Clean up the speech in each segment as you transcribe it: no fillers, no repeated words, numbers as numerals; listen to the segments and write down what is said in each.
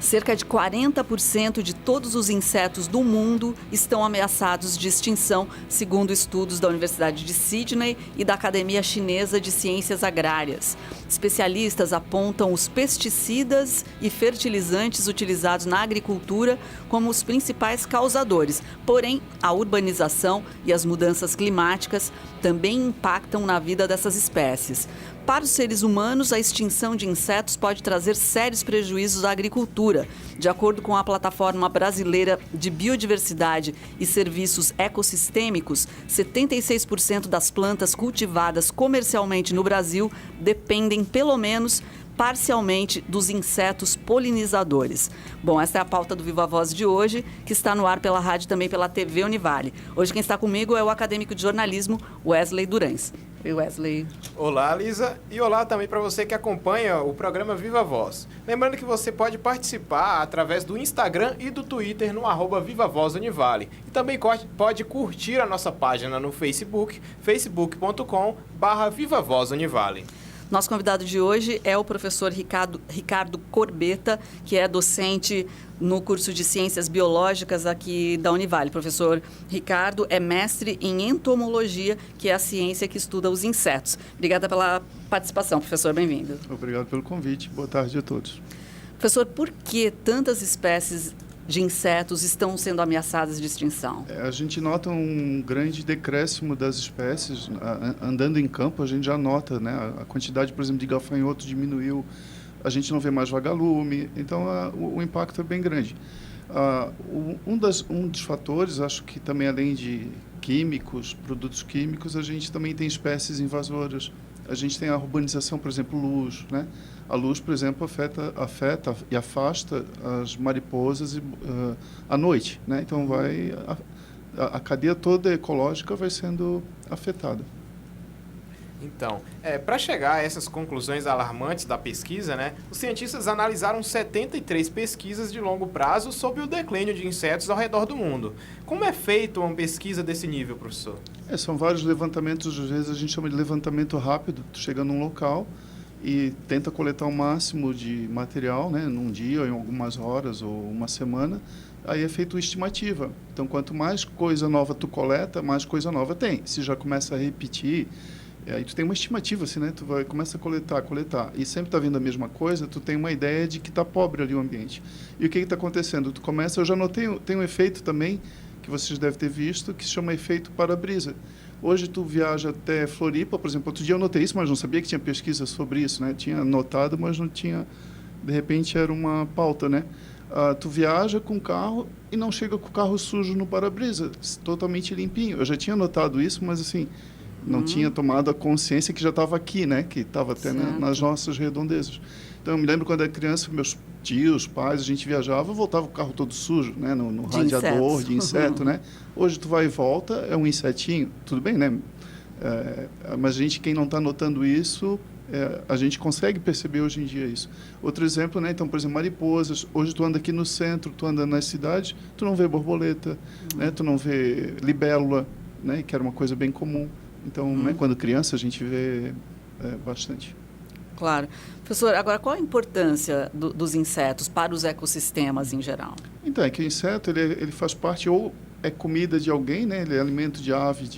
Cerca de 40% de todos os insetos do mundo estão ameaçados de extinção, segundo estudos da Universidade de Sydney e da Academia Chinesa de Ciências Agrárias. Especialistas apontam os pesticidas e fertilizantes utilizados na agricultura como os principais causadores. Porém, a urbanização e as mudanças climáticas também impactam na vida dessas espécies. Para os seres humanos, a extinção de insetos pode trazer sérios prejuízos à agricultura. De acordo com a Plataforma Brasileira de Biodiversidade e Serviços Ecossistêmicos, 76% das plantas cultivadas comercialmente no Brasil dependem, pelo menos, parcialmente dos insetos polinizadores. Bom, essa é a pauta do Viva Voz de hoje, que está no ar pela rádio e também pela TV Univale. Hoje quem está comigo é o acadêmico de jornalismo Wesley Durães. Oi, Wesley. Olá, Lisa. E olá também para você que acompanha o programa Viva Voz. Lembrando que você pode participar através do Instagram e do Twitter no @VivaVozUnivale. E também pode curtir a nossa página no Facebook, facebook.com/VivaVozUnivale. Nosso convidado de hoje é o professor Ricardo Corbetta, que é docente no curso de Ciências Biológicas aqui da Univale. Professor Ricardo é mestre em entomologia, que é a ciência que estuda os insetos. Obrigada pela participação, professor. Bem-vindo. Obrigado pelo convite. Boa tarde a todos. Professor, por que tantas espécies de insetos estão sendo ameaçadas de extinção? A gente nota um grande decréscimo das espécies. Andando em campo, a gente já nota, né? A quantidade, por exemplo, de gafanhoto diminuiu. A gente não vê mais vagalume. Então, o impacto é bem grande. Um dos fatores, acho que também além de químicos, produtos químicos, a gente também tem espécies invasoras. A gente tem a urbanização, por exemplo, luz, né? A luz, por exemplo, afeta e afasta as mariposas à noite, né? Então, a cadeia toda ecológica vai sendo afetada. Então, para chegar a essas conclusões alarmantes da pesquisa, né, os cientistas analisaram 73 pesquisas de longo prazo sobre o declínio de insetos ao redor do mundo. Como é feita uma pesquisa desse nível, professor? São vários levantamentos, às vezes a gente chama de levantamento rápido. Tu chega num local e tenta coletar o máximo de material, né, num dia, ou em algumas horas, ou uma semana. Aí é feita uma estimativa. Então, quanto mais coisa nova tu coleta, mais coisa nova tem. Se já começa a repetir, aí tu tem uma estimativa, assim, né? Começa a coletar, e sempre está vindo a mesma coisa, tu tem uma ideia de que está pobre ali o ambiente. E o que está acontecendo? Eu já notei, tem um efeito também, que vocês devem ter visto, que se chama efeito para-brisa. Hoje tu viaja até Floripa, por exemplo, outro dia eu notei isso, mas não sabia que tinha pesquisa sobre isso, né? Tinha notado, mas não tinha, de repente era uma pauta, né? Tu viaja com o carro e não chega com o carro sujo no para-brisa, totalmente limpinho. Eu já tinha notado isso, mas assim, não tinha tomado a consciência que já estava aqui, né? Que estava até nas nossas redondezas. Então, eu me lembro quando era criança, meus tios, pais, a gente viajava, voltava com o carro todo sujo, né? No radiador de inseto, né? Hoje tu vai e volta, é um insetinho, tudo bem, né? Mas quem não está notando isso, a gente consegue perceber hoje em dia isso. Outro exemplo, né? Então, por exemplo, mariposas. Hoje tu anda aqui no centro, tu anda nas cidades, tu não vê borboleta, né? Tu não vê libélula, né? Que era uma coisa bem comum. Então, né, quando criança, a gente vê bastante. Claro. Professor, agora qual a importância dos insetos para os ecossistemas em geral? Então, é que o inseto, ele faz parte, ou é comida de alguém, né? Ele é alimento de ave,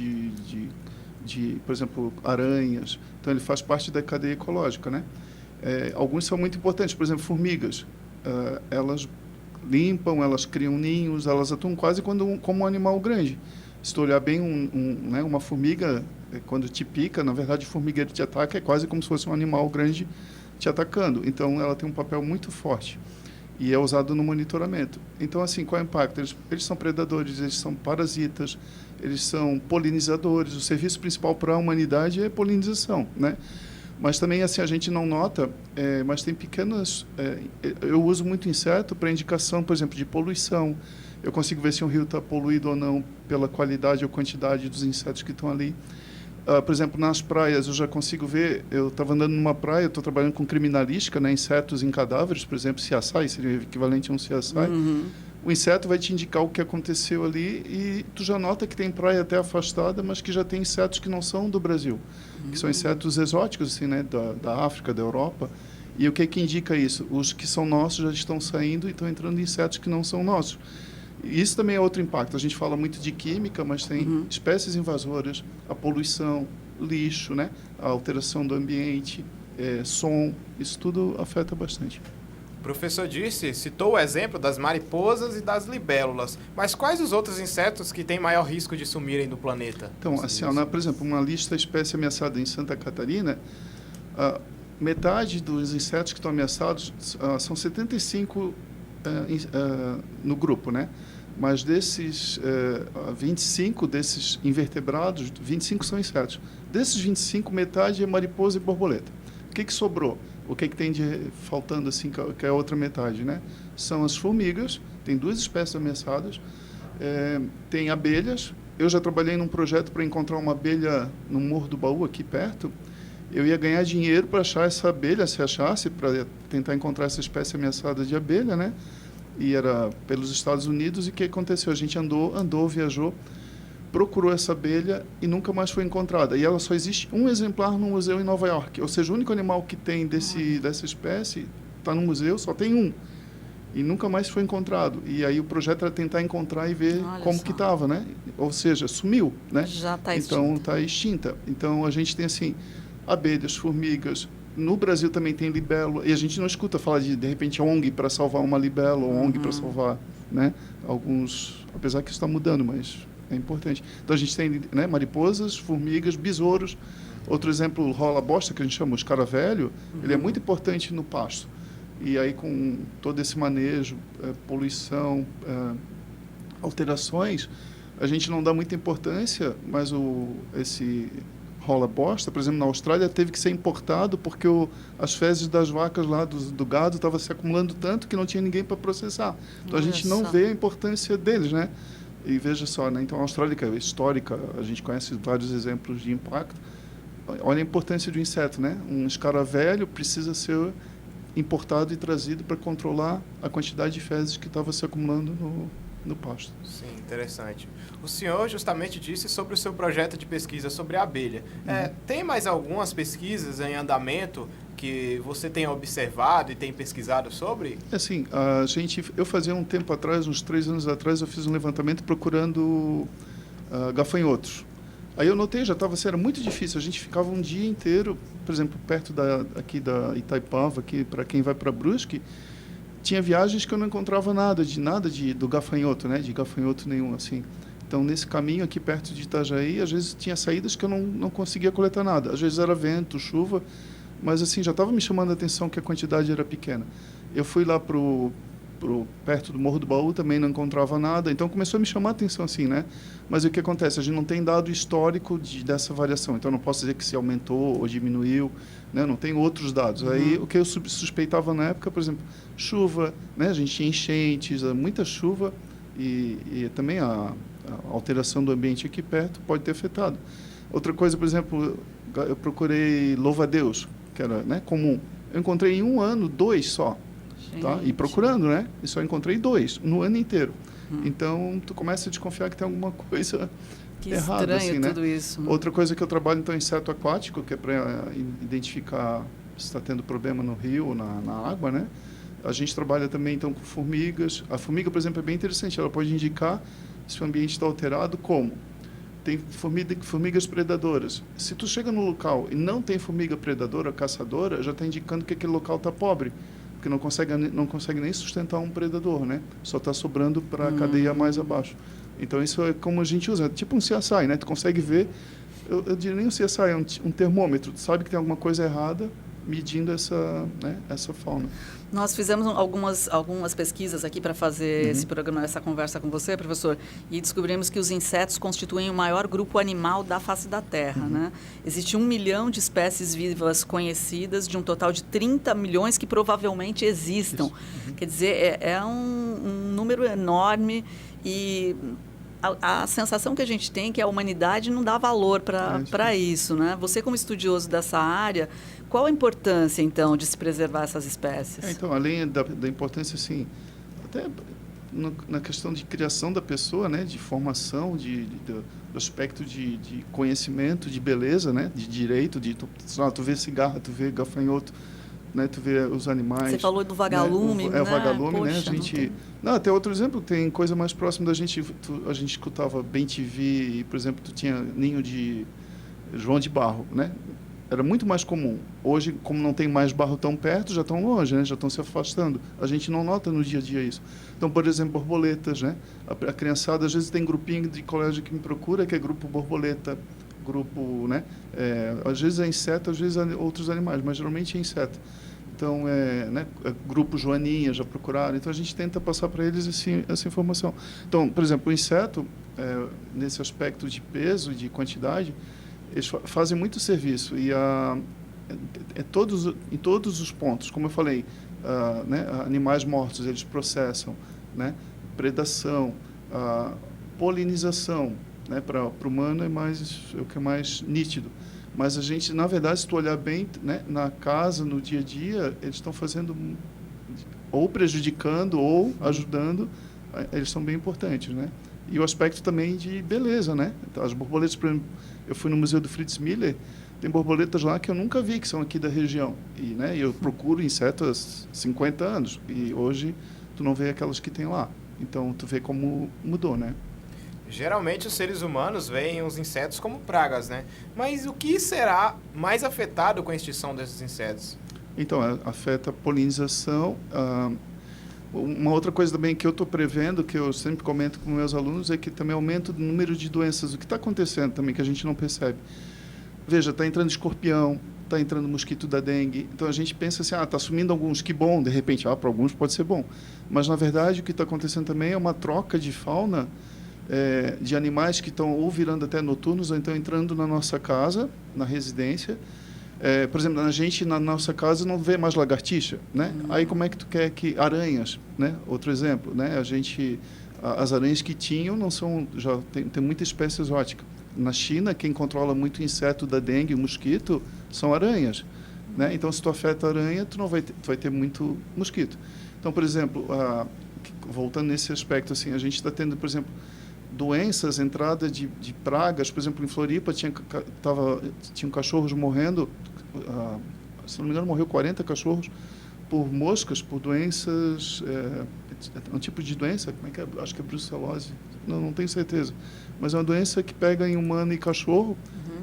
por exemplo, aranhas. Então, ele faz parte da cadeia ecológica, né? Alguns são muito importantes, por exemplo, formigas. Elas limpam, elas criam ninhos, elas atuam quase como um animal grande. Se tu olhar bem, né, uma formiga, quando te pica, na verdade, o formigueiro te ataca, é quase como se fosse um animal grande te atacando. Então, ela tem um papel muito forte e é usado no monitoramento. Então, assim, qual é o impacto? Eles são predadores, eles são parasitas, eles são polinizadores. O serviço principal para a humanidade é polinização, né? Mas também, assim, a gente não nota, mas tem pequenas... eu uso muito inseto para indicação, por exemplo, de poluição. Eu consigo ver se um rio está poluído ou não pela qualidade ou quantidade dos insetos que estão ali. Por exemplo, nas praias eu já consigo ver, eu estava andando numa praia, estou trabalhando com criminalística, né, insetos em cadáveres, por exemplo, CSI, seria o equivalente a um CSI. o inseto vai te indicar o que aconteceu ali e tu já nota que tem praia até afastada, mas que já tem insetos que não são do Brasil, que são insetos exóticos, assim, né, da África, da Europa. E o que indica isso? Os que são nossos já estão saindo e estão entrando insetos que não são nossos. E isso também é outro impacto. A gente fala muito de química, mas tem espécies invasoras, a poluição, lixo, né, a alteração do ambiente, som, isso tudo afeta bastante. O professor disse, citou o exemplo das mariposas e das libélulas, mas quais os outros insetos que têm maior risco de sumirem do planeta? Então, assim, por exemplo, uma lista de espécie ameaçada em Santa Catarina, metade dos insetos que estão ameaçados são 75 no grupo, né? Mas desses 25 desses invertebrados, 25 são insetos. Desses 25, metade é mariposa e borboleta. O que sobrou? O que tem faltando, assim, que é a outra metade, né? São as formigas, tem 2 espécies ameaçadas, tem abelhas. Eu já trabalhei num projeto para encontrar uma abelha no Morro do Baú, aqui perto. Eu ia ganhar dinheiro para achar essa abelha, se achasse, para tentar encontrar essa espécie ameaçada de abelha, né? E era pelos Estados Unidos. E o que aconteceu? A gente andou, viajou, procurou essa abelha e nunca mais foi encontrada. E ela só existe um exemplar no museu em Nova York. Ou seja, o único animal que tem dessa espécie está no museu, só tem um. E nunca mais foi encontrado. E aí o projeto era tentar encontrar e ver como que estava, né? Ou seja, sumiu, né? Já está extinta. Então, está extinta. Então, a gente tem, assim, abelhas, formigas. No Brasil também tem libélula. E a gente não escuta falar de repente, ONG para salvar uma libélula, ou ONG para salvar, né? Alguns, apesar que isso está mudando, mas é importante. Então, a gente tem, né, mariposas, formigas, besouros. Outro exemplo, o rola-bosta, que a gente chama o escaravelho, ele é muito importante no pasto. E aí, com todo esse manejo, poluição, alterações, a gente não dá muita importância, mas esse rola-bosta, por exemplo, na Austrália, teve que ser importado porque as fezes das vacas lá do gado estavam se acumulando tanto que não tinha ninguém para processar. Então, a gente não vê a importância deles, né? E veja só, né? Então, a Austrália, que é histórica, a gente conhece vários exemplos de impacto. Olha a importância do inseto, né? Um escaravelho precisa ser importado e trazido para controlar a quantidade de fezes que estava se acumulando no pasto. Sim, interessante. O senhor justamente disse sobre o seu projeto de pesquisa sobre a abelha. Tem mais algumas pesquisas em andamento que você tem observado e tem pesquisado sobre? Assim, eu fazia um tempo atrás, uns 3 anos atrás, eu fiz um levantamento procurando gafanhotos. Aí eu notei, era muito difícil. A gente ficava um dia inteiro, por exemplo, perto aqui da Itaipava, aqui para quem vai para Brusque, tinha viagens que eu não encontrava nada do gafanhoto, né? De gafanhoto nenhum, assim. Então, nesse caminho aqui perto de Itajaí, às vezes tinha saídas que eu não conseguia coletar nada. Às vezes era vento, chuva, mas assim, já estava me chamando a atenção que a quantidade era pequena. Eu fui lá perto do Morro do Baú, também não encontrava nada, então começou a me chamar a atenção assim, né? Mas o que acontece? A gente não tem dado histórico dessa variação, então não posso dizer que se aumentou ou diminuiu, né? Não tem outros dados. Aí o que eu suspeitava na época, por exemplo, chuva, né? A gente tinha enchentes, muita chuva e também a alteração do ambiente aqui perto pode ter afetado. Outra coisa, por exemplo, eu procurei louva-a-Deus, que era, né, comum. Eu encontrei em um ano 2 só. Tá? E procurando, né? E só encontrei 2 no ano inteiro. Então, tu começa a desconfiar que tem alguma coisa errada. Estranho, assim, né? tudo isso. Outra coisa que eu trabalho, então, é inseto aquático, que é para identificar se está tendo problema no rio ou na água, né? A gente trabalha também, então, com formigas. A formiga, por exemplo, é bem interessante. Ela pode indicar se o ambiente está alterado, como? Tem formigas predadoras. Se tu chega no local e não tem formiga predadora, caçadora, já está indicando que aquele local está pobre, porque não consegue nem sustentar um predador, né? Só está sobrando para a cadeia mais abaixo. Então, isso é como a gente usa, tipo um CSI, né? Tu consegue ver, eu diria nem um CSI, é um termômetro. Tu sabe que tem alguma coisa errada medindo essa fauna. Nós fizemos algumas pesquisas aqui para fazer esse programa, essa conversa com você, professor, e descobrimos que os insetos constituem o maior grupo animal da face da Terra, né? Existe 1 milhão de espécies vivas conhecidas, de um total de 30 milhões que provavelmente existam. Quer dizer, é um número enorme e a sensação que a gente tem é que a humanidade não dá valor para isso, né? Você, como estudioso dessa área, qual a importância, então, de se preservar essas espécies? Então, além da importância, assim, até na questão de criação da pessoa, né, de formação, do aspecto de conhecimento, de beleza, né, de direito, tu vê cigarra, tu vê gafanhoto, né, tu vê os animais. Você falou do vagalume, né? O vagalume, Poxa, né? A gente... Não, até outro exemplo, tem coisa mais próxima da gente. A gente escutava bem TV e, por exemplo, tu tinha ninho de João de Barro, né? Era muito mais comum. Hoje, como não tem mais barro tão perto, já estão longe, né? Já estão se afastando. A gente não nota no dia a dia isso. Então, por exemplo, borboletas, né? A criançada, às vezes, tem grupinho de colégio que me procura, que é grupo borboleta, grupo, né? Às vezes é inseto, às vezes é outros animais, mas geralmente é inseto. Então, né? Grupo Joaninha, já procuraram. Então, a gente tenta passar para eles essa informação. Então, por exemplo, o inseto, nesse aspecto de peso e de quantidade, eles fazem muito serviço e em todos os pontos, como eu falei, né, animais mortos eles processam, né, predação, polinização, né, para o humano é o que é mais nítido. Mas a gente, na verdade, se tu olhar bem, né, na casa, no dia a dia, eles estão fazendo ou prejudicando ou ajudando, eles são bem importantes, né? E o aspecto também de beleza, né? Então, as borboletas, por exemplo, eu fui no Museu do Fritz Miller, tem borboletas lá que eu nunca vi, que são aqui da região. E, né, eu procuro insetos há 50 anos, e hoje tu não vê aquelas que tem lá. Então, tu vê como mudou, né? Geralmente os seres humanos veem os insetos como pragas, né? Mas o que será mais afetado com a extinção desses insetos? Então, afeta a polinização. Uma outra coisa também que eu estou prevendo, que eu sempre comento com meus alunos, é que também aumenta o número de doenças. O que está acontecendo também, que a gente não percebe. Veja, está entrando escorpião, está entrando mosquito da dengue. Então, a gente pensa assim, está sumindo alguns, que bom, de repente, para alguns pode ser bom. Mas, na verdade, o que está acontecendo também é uma troca de fauna, de animais que estão ou virando até noturnos, ou então entrando na nossa casa, na residência. Por exemplo, a gente na nossa casa não vê mais lagartixa, né? Aí como é que tu quer que aranhas, né? Outro exemplo, né? As aranhas que tinham não são, já tem muita espécie exótica. Na China, quem controla muito o inseto da dengue, o mosquito, são aranhas, né? Então, se tu afeta a aranha, tu vai ter muito mosquito. Então, por exemplo, voltando nesse aspecto, assim, a gente está tendo, por exemplo, doenças, entrada de pragas. Por exemplo, em Floripa tinham cachorros morrendo, se não me engano, morreu 40 cachorros por moscas, por doenças, um tipo de doença, como é que é? Acho que é brucelose, não tenho certeza, mas é uma doença que pega em humano e cachorro,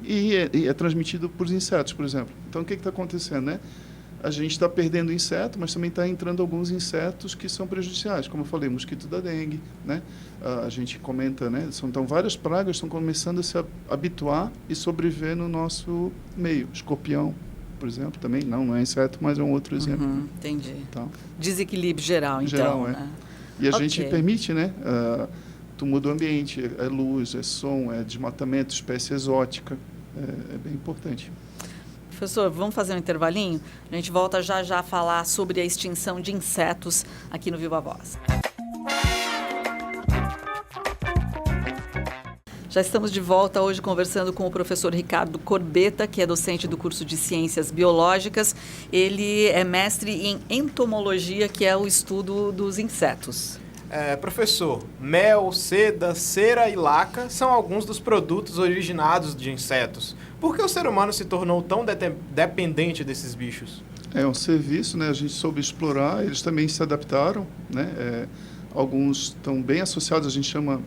e é transmitido por insetos, por exemplo. Então, o que está acontecendo, né? A gente está perdendo inseto, mas também está entrando alguns insetos que são prejudiciais, como eu falei, mosquito da dengue, né? A gente comenta, né? Então, várias pragas estão começando a se habituar e sobreviver no nosso meio. Escorpião, por exemplo, também não é inseto, mas é um outro exemplo. Entendi. Então, desequilíbrio geral, então. geral, né? E a gente permite, né? Tu muda o ambiente, é luz, é som, é desmatamento, espécie exótica, é bem importante. Professor, vamos fazer um intervalinho? A gente volta já a falar sobre a extinção de insetos aqui no Viva Voz. Já estamos de volta hoje conversando com o professor Ricardo Corbetta, que é docente do curso de Ciências Biológicas. Ele é mestre em entomologia, que é o estudo dos insetos. Professor, mel, seda, cera e laca são alguns dos produtos originados de insetos. Por que o ser humano se tornou tão dependente desses bichos? É um serviço, né? A gente soube explorar, eles também se adaptaram, né? Alguns estão bem associados, a gente chama,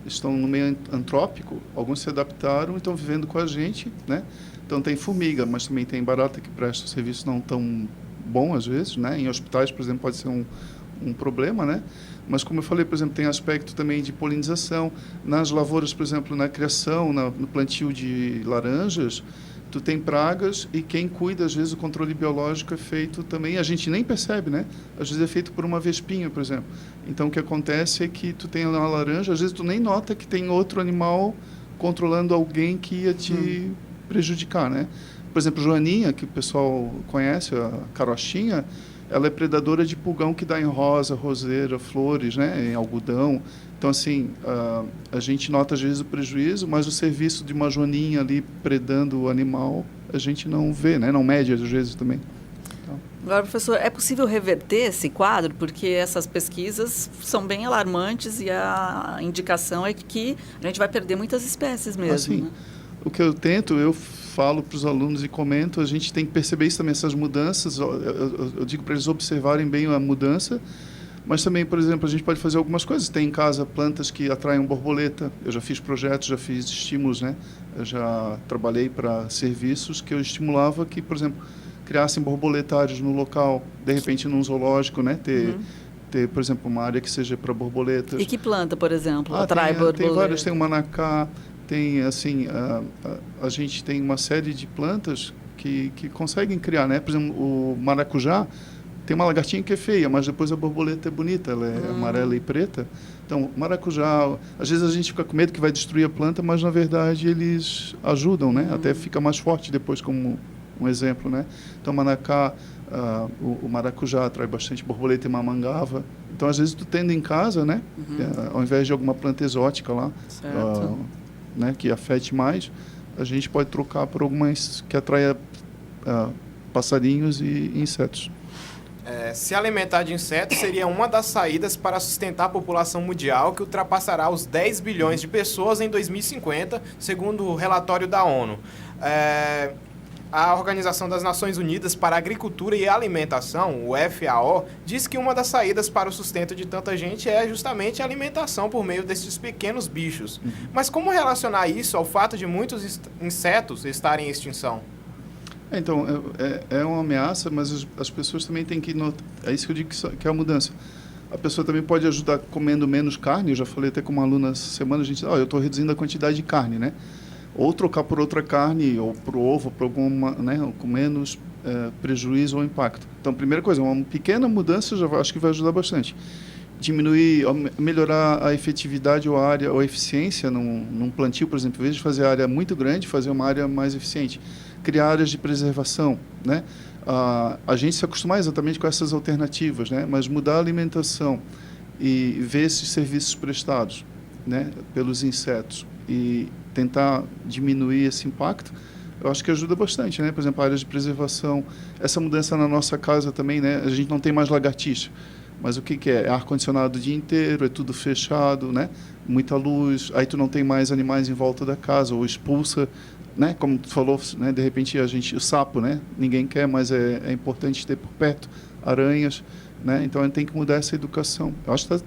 estão no meio antrópico, alguns se adaptaram e estão vivendo com a gente, né? Então tem formiga, mas também tem barata que presta um serviço não tão bom às vezes, né? Em hospitais, por exemplo, pode ser um problema, né? Mas, como eu falei, por exemplo, tem aspecto também de polinização. Nas lavouras, por exemplo, na criação, no plantio de laranjas, tu tem pragas e quem cuida, às vezes, o controle biológico é feito também, a gente nem percebe, né? Às vezes é feito por uma vespinha, por exemplo. Então, o que acontece é que tu tem uma laranja, às vezes tu nem nota que tem outro animal controlando alguém que ia te prejudicar, né? Por exemplo, Joaninha, que o pessoal conhece, a carochinha, ela é predadora de pulgão que dá em rosa, roseira, flores, né, em algodão. Então, assim, a gente nota às vezes o prejuízo, mas o serviço de uma joaninha ali predando o animal, a gente não vê, né, não mede às vezes também. Então. Agora, professor, é possível reverter esse quadro? Porque essas pesquisas são bem alarmantes e a indicação é que a gente vai perder muitas espécies mesmo. Assim, né? o que eu falo para os alunos e comento, a gente tem que perceber isso também, essas mudanças. Eu digo para eles observarem bem a mudança, mas também, por exemplo, a gente pode fazer algumas coisas. Tem em casa plantas que atraem borboleta. Eu já fiz projetos, já fiz estímulos, né? Eu já trabalhei para serviços que eu estimulava que, por exemplo, criassem borboletários no local, de repente num zoológico, né? Ter, por exemplo, uma área que seja para borboletas. E que planta, por exemplo, atrai borboleta? Tem várias, tem o manacá, tem, assim, a gente tem uma série de plantas que conseguem criar, né? Por exemplo, o maracujá, tem uma lagartinha que é feia, mas depois a borboleta é bonita, ela é amarela e preta. Então, maracujá, às vezes a gente fica com medo que vai destruir a planta, mas na verdade eles ajudam, né? Até fica mais forte depois, como um exemplo, né? Então, manacá, o maracujá atrai bastante borboleta e mamangava. Então, às vezes tu tendo em casa, né? Ao invés de alguma planta exótica lá, né? Que afete mais, a gente pode trocar por algumas que atraia passarinhos e insetos. Se alimentar de insetos seria uma das saídas para sustentar a população mundial, que ultrapassará os 10 bilhões de pessoas em 2050, segundo o relatório da ONU. A Organização das Nações Unidas para a Agricultura e Alimentação, o FAO, diz que uma das saídas para o sustento de tanta gente é justamente a alimentação por meio desses pequenos bichos. Mas como relacionar isso ao fato de muitos insetos estarem em extinção? Então, é uma ameaça, mas as pessoas também têm que notar. É isso que eu digo que é a mudança. A pessoa também pode ajudar comendo menos carne. Eu já falei até com uma aluna essa semana, a gente eu estou reduzindo a quantidade de carne, né? Ou trocar por outra carne, ou por ovo, por alguma, né, com menos prejuízo ou impacto. Então, primeira coisa, uma pequena mudança acho que vai ajudar bastante. Diminuir, melhorar a efetividade ou a área, ou a eficiência num plantio, por exemplo, em vez de fazer a área muito grande, fazer uma área mais eficiente. Criar áreas de preservação, né? A gente se acostumar exatamente com essas alternativas, né? Mas mudar a alimentação e ver esses serviços prestados, né, pelos insetos e tentar diminuir esse impacto, eu acho que ajuda bastante, né? Por exemplo, áreas de preservação, essa mudança na nossa casa também, né? A gente não tem mais lagartixa, mas o que é? É ar-condicionado o dia inteiro, é tudo fechado, né? Muita luz, aí tu não tem mais animais em volta da casa, ou expulsa, né? Como tu falou, né? De repente o sapo, né? Ninguém quer, mas é importante ter por perto aranhas, né? Então a gente tem que mudar essa educação. Eu acho que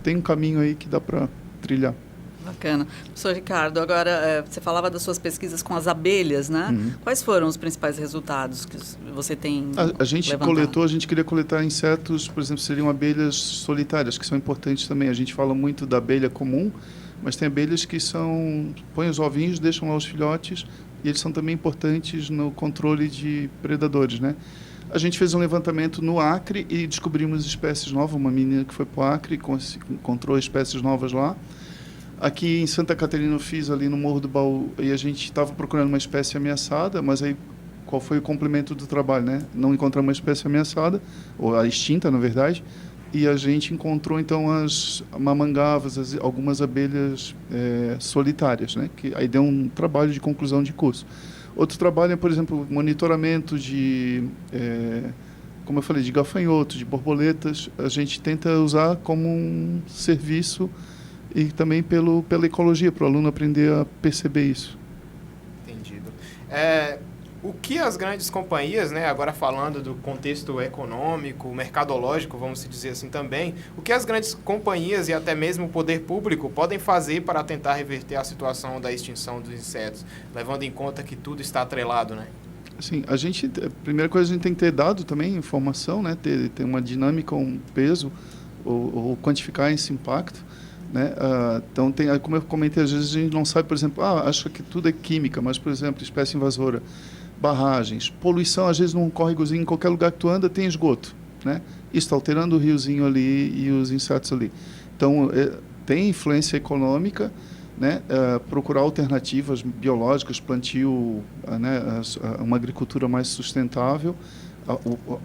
tem um caminho aí que dá para trilhar. Bacana. Professor Ricardo, agora você falava das suas pesquisas com as abelhas, né? Quais foram os principais resultados que você tem A gente levantado? a gente queria coletar insetos, por exemplo, seriam abelhas solitárias, que são importantes também. A gente fala muito da abelha comum, mas tem abelhas que põem os ovinhos, deixam lá os filhotes, e eles são também importantes no controle de predadores, né? A gente fez um levantamento no Acre e descobrimos espécies novas. Uma menina que foi para o Acre encontrou espécies novas lá. Aqui em Santa Catarina eu fiz ali no Morro do Baú e a gente estava procurando uma espécie ameaçada, mas aí qual foi o complemento do trabalho, né? Não encontramos uma espécie ameaçada, ou a extinta, na verdade, e a gente encontrou então as mamangavas, algumas abelhas solitárias, né? Que aí deu um trabalho de conclusão de curso. Outro trabalho é, por exemplo, monitoramento como eu falei, de gafanhotos, de borboletas. A gente tenta usar como um serviço e também pela ecologia, para o aluno aprender a perceber isso. Entendido. O que as grandes companhias, né, agora falando do contexto econômico, mercadológico, vamos dizer assim também, o que as grandes companhias e até mesmo o poder público podem fazer para tentar reverter a situação da extinção dos insetos, levando em conta que tudo está atrelado, né? Assim, a primeira coisa, a gente tem que ter dado também, informação, né, ter uma dinâmica, um peso, ou quantificar esse impacto. Né? Então, como eu comentei, às vezes a gente não sabe, por exemplo, acha que tudo é química, mas, por exemplo, espécie invasora, barragens, poluição, às vezes num córregozinho, em qualquer lugar que tu anda tem esgoto, né? Isso está alterando o riozinho ali e os insetos ali. Então, tem influência econômica, né? Procurar alternativas biológicas, plantio, né? Uma agricultura mais sustentável.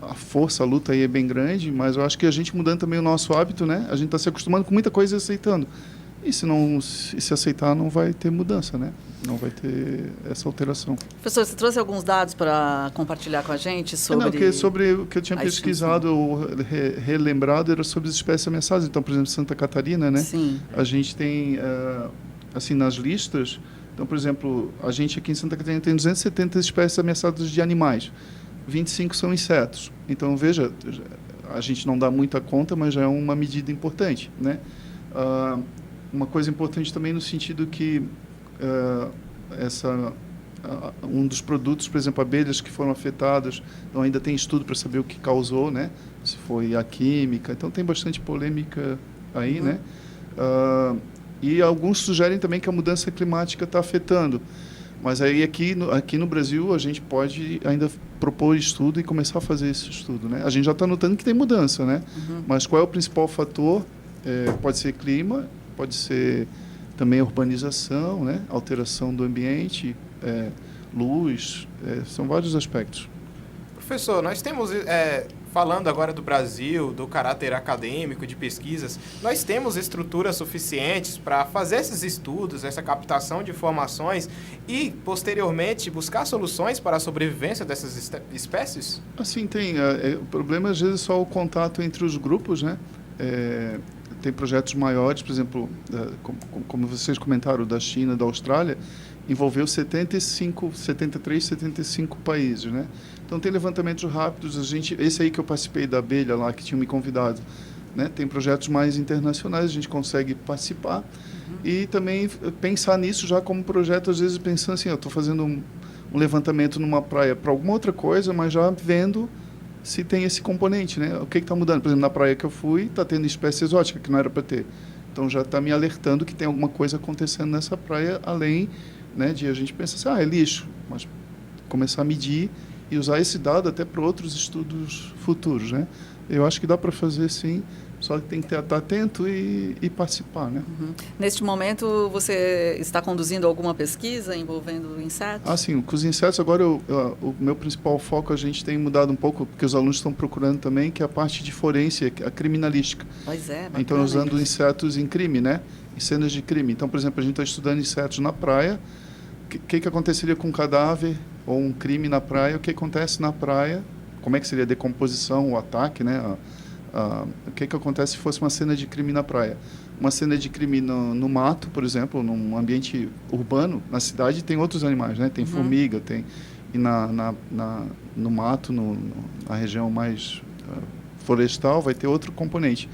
A força, a luta aí é bem grande, mas eu acho que a gente mudando também o nosso hábito, né? A gente está se acostumando com muita coisa e aceitando. e se aceitar, não vai ter mudança, né? Não vai ter essa alteração. Professor, você trouxe alguns dados para compartilhar com a gente sobre... sobre o que eu tinha pesquisado ou relembrado era sobre as espécies ameaçadas. Então, por exemplo, Santa Catarina, né? Sim. A gente tem, assim, nas listas... Então, por exemplo, a gente aqui em Santa Catarina tem 270 espécies ameaçadas de animais. 25 são insetos. Então, veja, a gente não dá muita conta, mas já é uma medida importante, né? Uma coisa importante também no sentido que um dos produtos, por exemplo, abelhas que foram afetadas, então ainda tem estudo para saber o que causou, né? Se foi a química. Então, tem bastante polêmica aí, né? E alguns sugerem também que a mudança climática está afetando. Mas aí aqui no Brasil a gente pode ainda propor estudo e começar a fazer esse estudo, né? A gente já está notando que tem mudança, né? Mas qual é o principal fator? Pode ser clima, pode ser também urbanização, né? Alteração do ambiente, luz, são vários aspectos. Professor, nós temos, falando agora do Brasil, do caráter acadêmico, de pesquisas, nós temos estruturas suficientes para fazer esses estudos, essa captação de informações e, posteriormente, buscar soluções para a sobrevivência dessas espécies? Assim, tem. O problema, às vezes, é só o contato entre os grupos, né? Tem projetos maiores, por exemplo, como vocês comentaram, da China, da Austrália, envolveu 73, 75 países, né? Então, tem levantamentos rápidos. Esse aí que eu participei da abelha lá, que tinha me convidado, né? Tem projetos mais internacionais, a gente consegue participar. E também pensar nisso já como projeto, às vezes pensando assim, eu estou fazendo um levantamento numa praia para alguma outra coisa, mas já vendo se tem esse componente, né? O que está mudando? Por exemplo, na praia que eu fui, está tendo espécie exótica que não era para ter. Então, já está me alertando que tem alguma coisa acontecendo nessa praia, além, né, de a gente pensar assim, é lixo, mas começar a medir e usar esse dado até para outros estudos futuros, né? Eu acho que dá para fazer, sim, só que tem que estar atento e participar, né? Neste momento, você está conduzindo alguma pesquisa envolvendo insetos? Sim, com os insetos agora o meu principal foco a gente tem mudado um pouco, porque os alunos estão procurando também, que é a parte de forense, a criminalística. Pois é, bacana. Então, usando insetos em crime, né? Em cenas de crime. Então, por exemplo, a gente está estudando insetos na praia. O que aconteceria com um cadáver ou um crime na praia? O que acontece na praia? Como é que seria a decomposição, o ataque, né? O que acontece se fosse uma cena de crime na praia? Uma cena de crime no mato, por exemplo, num ambiente urbano, na cidade tem outros animais, né? Tem formiga, e no mato, na região mais florestal, vai ter outro componente.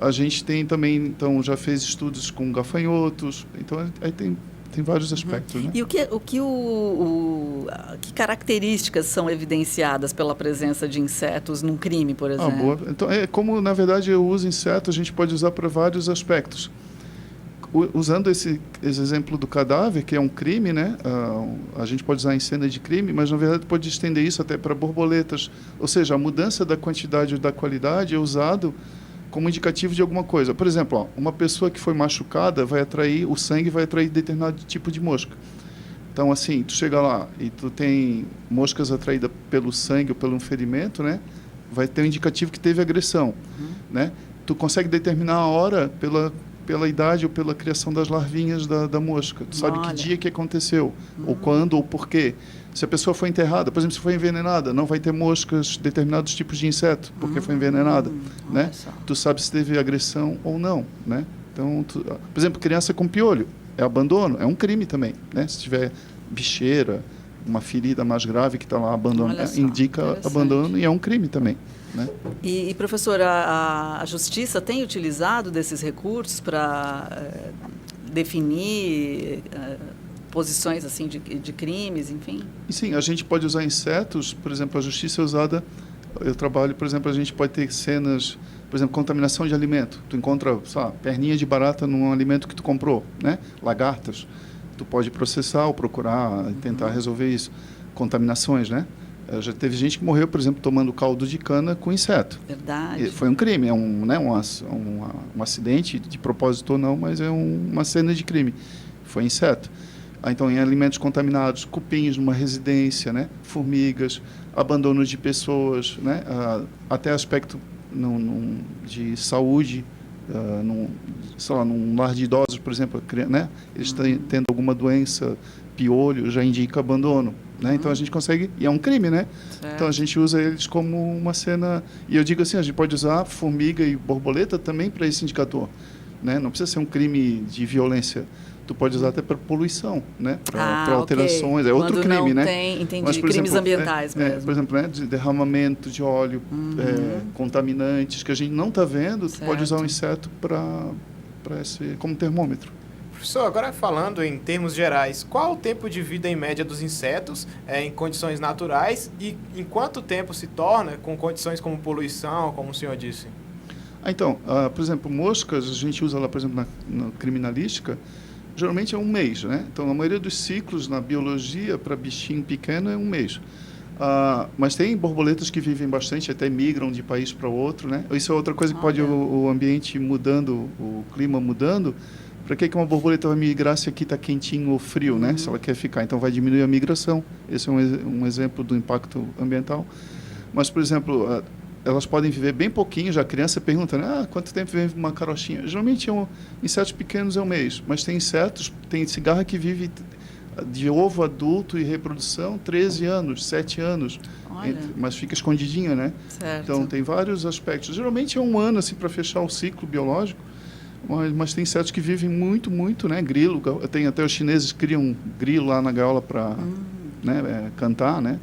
A gente tem também, então, já fez estudos com gafanhotos, então aí tem vários aspectos, né? E que características são evidenciadas pela presença de insetos num crime, por exemplo? Boa. Então, como, na verdade, eu uso inseto, a gente pode usar para vários aspectos. Usando esse exemplo do cadáver, que é um crime, né? A gente pode usar em cena de crime, mas, na verdade, pode estender isso até para borboletas. Ou seja, a mudança da quantidade ou da qualidade é usado como indicativo de alguma coisa. Por exemplo, uma pessoa que foi machucada o sangue vai atrair determinado tipo de mosca. Então, assim, tu chega lá e tu tem moscas atraídas pelo sangue ou pelo ferimento, né? Vai ter um indicativo que teve agressão, né? Tu consegue determinar a hora pela idade ou pela criação das larvinhas da mosca. Tu sabe que dia que aconteceu, ou quando, ou por quê. Se a pessoa foi enterrada, por exemplo, se foi envenenada, não vai ter moscas, determinados tipos de inseto, porque foi envenenada, né? Tu sabe se teve agressão ou não, né? Então, por exemplo, criança com piolho, é abandono, é um crime também, né? Se tiver bicheira, uma ferida mais grave que está lá abandonada, indica abandono e é um crime também, né? E professor, a Justiça tem utilizado desses recursos para definir posições assim de crimes, enfim? E sim, a gente pode usar insetos, por exemplo, a Justiça é usada, eu trabalho, por exemplo, a gente pode ter cenas, por exemplo, contaminação de alimento. Tu encontra, perninha de barata num alimento que tu comprou, né? Lagartas. Tu pode processar ou procurar, tentar resolver isso. Contaminações, né? Já teve gente que morreu, por exemplo, tomando caldo de cana com inseto. Verdade. E foi um crime, um acidente, de propósito ou não, mas é uma cena de crime. Foi inseto. Então, em alimentos contaminados, cupins numa residência, né? Formigas, abandono de pessoas, né? Até aspecto de saúde, sei lá, num lar de idosos, por exemplo, né? Eles tendo alguma doença, piolho, já indica abandono. Né? Então a gente consegue, e é um crime, né? Certo. Então a gente usa eles como uma cena, e eu digo assim, a gente pode usar formiga e borboleta também para esse indicador, né? Não precisa ser um crime de violência, tu pode usar até para poluição, né? Para alterações, okay. é outro Quando crime, não né? tem, entendi, mas, por crimes exemplo, ambientais mesmo. por exemplo, né? De derramamento de óleo, contaminantes que a gente não está vendo, tu pode usar um inseto para esse como termômetro. Professor, agora falando em termos gerais, qual o tempo de vida em média dos insetos em condições naturais e em quanto tempo se torna com condições como poluição, como o senhor disse? Então, por exemplo, moscas, a gente usa lá, por exemplo, na criminalística, geralmente é um mês, né? Então, a maioria dos ciclos na biologia para bichinho pequeno é um mês. Mas tem borboletas que vivem bastante, até migram de país para outro, né? Isso é outra coisa que pode o ambiente mudando, o clima mudando. Para que uma borboleta vai migrar se aqui está quentinho ou frio, né? Se ela quer ficar, então vai diminuir a migração. Esse é um exemplo do impacto ambiental. Mas, por exemplo, elas podem viver bem pouquinho. Já a criança pergunta, né? Quanto tempo vive uma carochinha? Geralmente insetos pequenos é um mês, mas tem insetos, tem cigarra que vive de ovo adulto e reprodução 13 anos, 7 anos, mas fica escondidinha, né? Certo. Então tem vários aspectos. Geralmente é um ano assim para fechar o ciclo biológico. Mas tem insetos que vivem muito, muito, né? Grilo, tem até os chineses criam grilo lá na gaiola para cantar, né?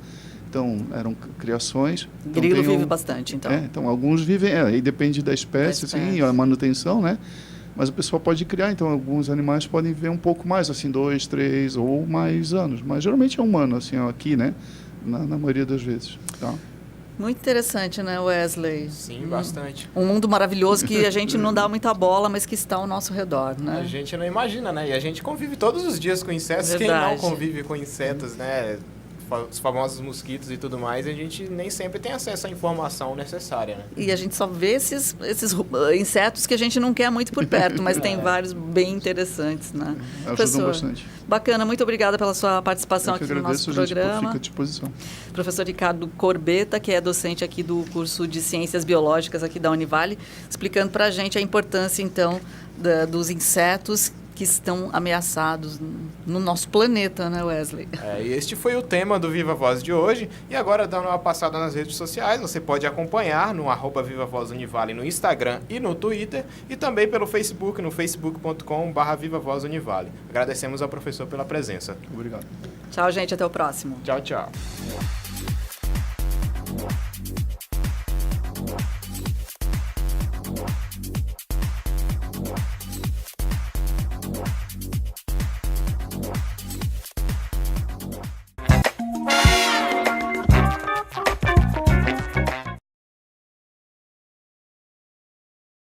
Então, eram criações. Grilo então, vive bastante, então. Então, alguns vivem, aí depende da espécie, assim, a manutenção, né? Mas o pessoal pode criar, então alguns animais podem viver um pouco mais, assim, 2, 3 ou mais anos. Mas geralmente é um ano, assim, aqui, né? Na maioria das vezes, tá? Muito interessante, né, Wesley? Sim, bastante. Um mundo maravilhoso que a gente não dá muita bola, mas que está ao nosso redor, né? A gente não imagina, né? E a gente convive todos os dias com insetos. Verdade. Quem não convive com insetos, né? Os famosos mosquitos e tudo mais, a gente nem sempre tem acesso à informação necessária, né? E a gente só vê esses insetos que a gente não quer muito por perto, mas tem vários bem interessantes, né? Ajudam bastante. Bacana, muito obrigada pela sua participação aqui no nosso programa. Fica à disposição. Professor Ricardo Corbetta, que é docente aqui do curso de Ciências Biológicas aqui da Univale, explicando para a gente a importância, então, dos insetos que estão ameaçados no nosso planeta, né, Wesley? E este foi o tema do Viva Voz de hoje. E agora, dando uma passada nas redes sociais, você pode acompanhar no @Viva Voz Univale no Instagram e no Twitter, e também pelo Facebook, no facebook.com/Viva Voz Univale. Agradecemos ao professor pela presença. Obrigado. Tchau, gente. Até o próximo. Tchau, tchau.